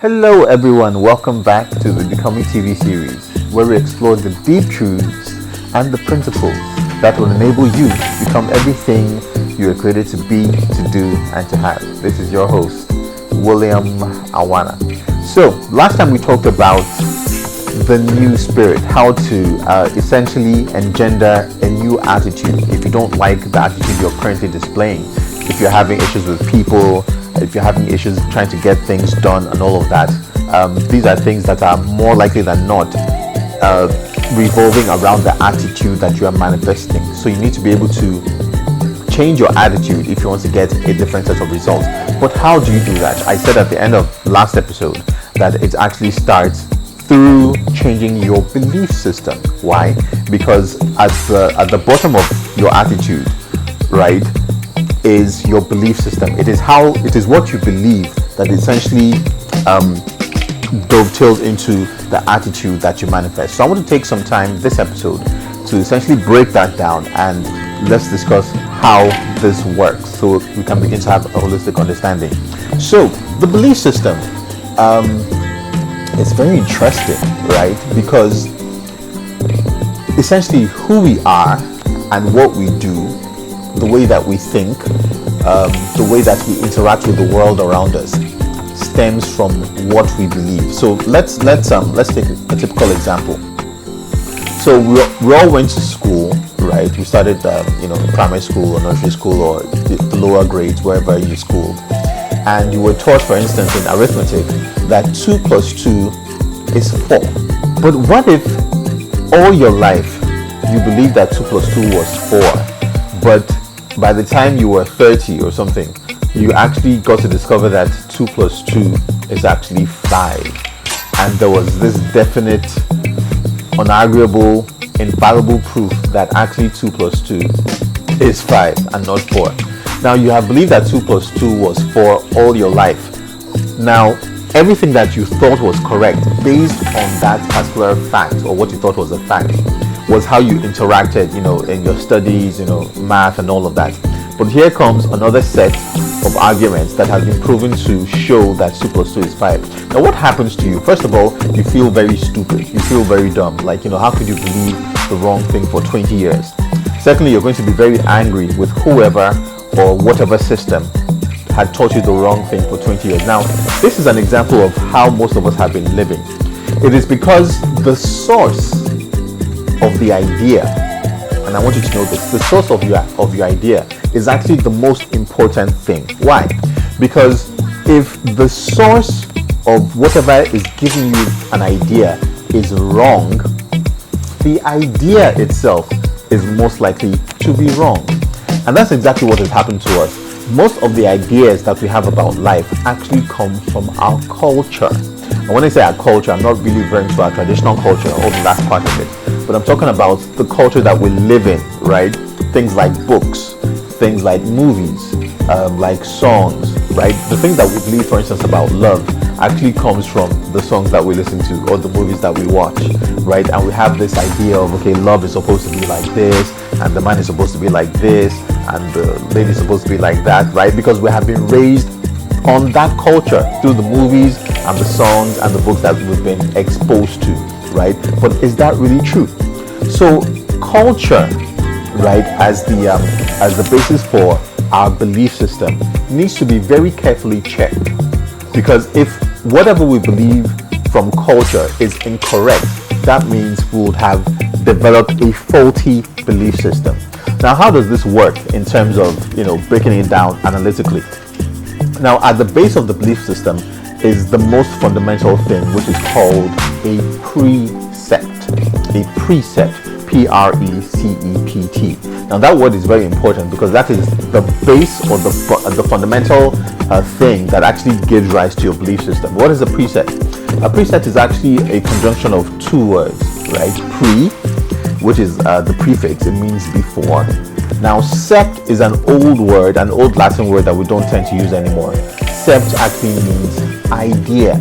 Hello, everyone. Welcome back to the Becoming TV series, where we explore the deep truths and the principles that will enable you to become everything you are created to be, to do, and to have. This is your host, William Awana. So, last time we talked about the new spirit, how to essentially engender a new attitude. If you don't like the attitude you're currently displaying, if you're having issues with people, if you're having issues trying to get things done and all of that, these are things that are more likely than not revolving around the attitude that you are manifesting. So you need to be able to change your attitude if you want to get a different set of results. But how do you do that? I said at the end of last episode that it actually starts through changing your belief system. Why? Because at the bottom of your attitude, right, is your belief system. It is what you believe that essentially dovetails into the attitude that you manifest. So I want to take some time this episode to essentially break that down, and let's discuss how this works so we can begin to have a holistic understanding. So the belief system, it's very interesting, right? Because essentially who we are and what we do, the way that we think, the way that we interact with the world around us stems from what we believe. So let's take a typical example. So we all went to school, right? We started primary school or nursery school or the lower grades, wherever you schooled, and you were taught, for instance, in arithmetic that 2 plus 2 is 4. But what if all your life you believed that 2 plus 2 was 4, but by the time you were 30 or something, you actually got to discover that 2 plus 2 is actually 5. And there was this definite, unarguable, infallible proof that actually 2 plus 2 is 5 and not 4. Now you have believed that 2 plus 2 was 4 all your life. Now, everything that you thought was correct based on that particular fact, or what you thought was a fact, was how you interacted, in your studies, math and all of that. But here comes another set of arguments that has been proven to show that 2 plus 2 is 5. Now what happens to you? First of all, you feel very stupid. You feel very dumb. Like, how could you believe the wrong thing for 20 years? Secondly, you're going to be very angry with whoever or whatever system had taught you the wrong thing for 20 years. Now, this is an example of how most of us have been living. It is because the source of the idea, and I want you to know this, the source of your idea is actually the most important thing. Why? Because if the source of whatever is giving you an idea is wrong, the idea itself is most likely to be wrong. And that's exactly what has happened to us. Most of the ideas that we have about life actually come from our culture. And when I say our culture, I'm not really referring to our traditional culture, although that's part of it. But I'm talking about the culture that we live in, right? Things like books, things like movies, like songs, right? The things that we believe, for instance, about love actually comes from the songs that we listen to or the movies that we watch, right? And we have this idea of, okay, love is supposed to be like this, and the man is supposed to be like this, and the lady is supposed to be like that, right? Because we have been raised on that culture through the movies and the songs and the books that we've been exposed to, right? But is that really true? So culture, right, as the basis for our belief system needs to be very carefully checked, because if whatever we believe from culture is incorrect, that means we would have developed a faulty belief system. Now, how does this work in terms of breaking it down analytically? Now, at the base of the belief system is the most fundamental thing, which is called a precept. A precept, P-R-E-C-E-P-T. Now, that word is very important because that is the base or the fundamental thing that actually gives rise to your belief system. What is a precept? A precept is actually a conjunction of two words, right? Pre, which is the prefix, it means before. Now, sept is an old word, an old Latin word that we don't tend to use anymore. Sept actually means idea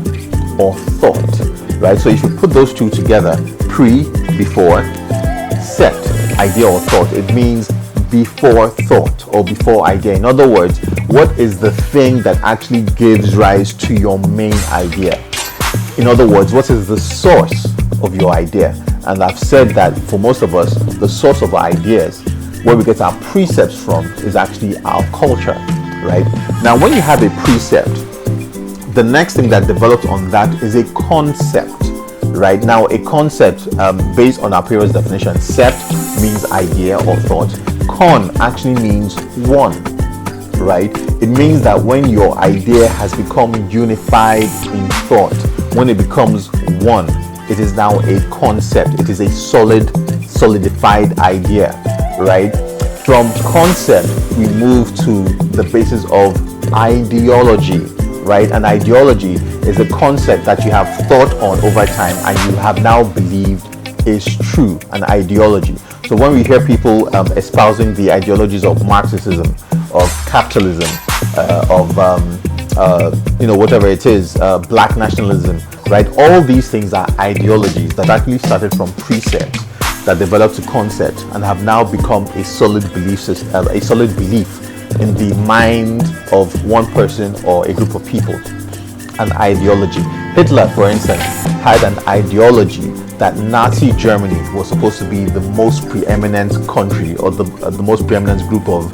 or thought, right? So if you put those two together, pre, before, sept, idea or thought, it means before thought or before idea. In other words, what is the thing that actually gives rise to your main idea? In other words, what is the source of your idea? And I've said that for most of us, the source of our ideas, where we get our precepts from, is actually our culture, right? Now, when you have a precept, the next thing that develops on that is a concept, right? Now, a concept, based on our previous definition, sept means idea or thought. Con actually means one, right? It means that when your idea has become unified in thought, when it becomes one, it is now a concept. It is a solidified idea, right? From concept, we move to the basis of ideology, right? An ideology is a concept that you have thought on over time and you have now believed is true, an ideology. So when we hear people espousing the ideologies of Marxism, of capitalism, whatever it is, black nationalism, right? All these things are ideologies that actually started from precepts that developed to concept and have now become a solid belief system, a solid belief in the mind of one person or a group of people. An ideology. Hitler, for instance, had an ideology that Nazi Germany was supposed to be the most preeminent country, or the most preeminent group of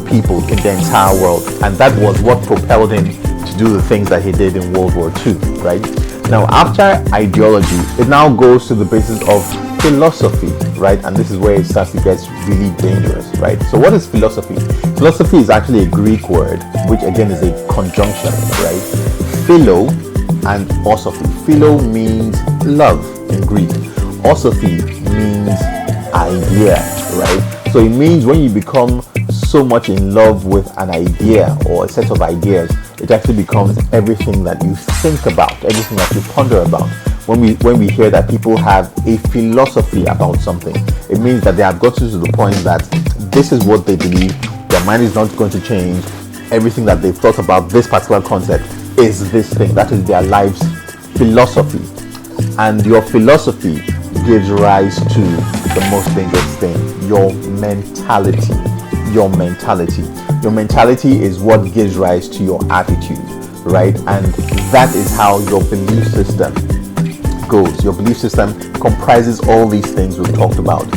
people in the entire world, and that was what propelled him to do the things that he did in World War II, right? Now, after ideology, it now goes to the basis of philosophy, right? And this is where it starts to get really dangerous, right? So what is philosophy? Philosophy is actually a Greek word, which again is a conjunction, right? Philo and osophy. Philo means love in Greek. Osophy means idea, right? So it means when you become so much in love with an idea or a set of ideas, it actually becomes everything that you think about, everything that you ponder about. When we hear that people have a philosophy about something, it means that they have gotten to the point that this is what they believe, their mind is not going to change, everything that they've thought about this particular concept is this thing, that is their life's philosophy. And your philosophy gives rise to the most dangerous thing, your mentality. Your mentality is what gives rise to your attitude, right? And that is how your belief system goes. Your belief system comprises all these things we've talked about: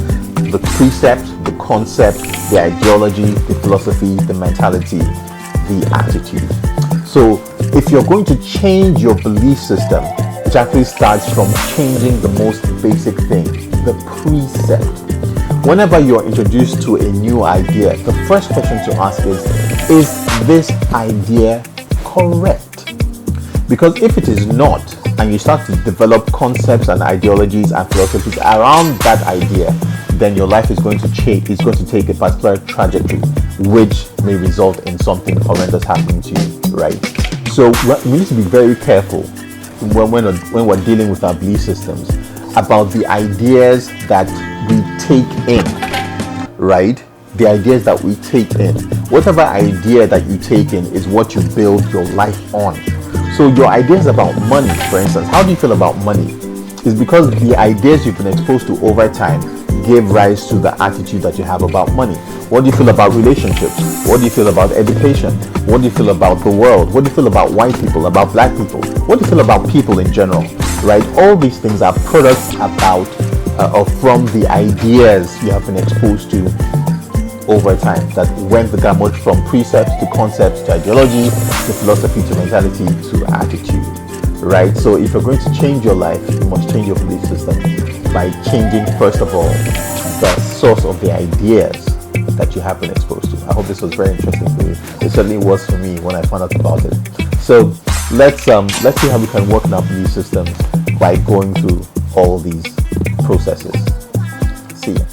the precept, the concept, the ideology, the philosophy, the mentality, the attitude. So if you're going to change your belief system, it actually starts from changing the most basic thing, the precept. Whenever you're introduced to a new idea, the first question to ask is this idea correct? Because if it is not, and you start to develop concepts and ideologies and philosophies around that idea, then your life is going to change. It's going to take a particular trajectory, which may result in something horrendous happening to you, right? So we need to be very careful when we're dealing with our belief systems about the ideas that we take in, right? The ideas that we take in. Whatever idea that you take in is what you build your life on. So your ideas about money, for instance, how do you feel about money? It's because the ideas you've been exposed to over time give rise to the attitude that you have about money. What do you feel about relationships? What do you feel about education? What do you feel about the world? What do you feel about white people, about black people? What do you feel about people in general, right? All these things are products about or from the ideas you have been exposed to over time that went the gamut from precepts to concepts to ideology to philosophy to mentality to attitude, right? So if you're going to change your life, you must change your belief system by changing, first of all, the source of the ideas that you have been exposed to. I hope this was very interesting for you. It certainly was for me when I found out about it. So let's see how we can work in our belief systems by going through all these processes. See ya.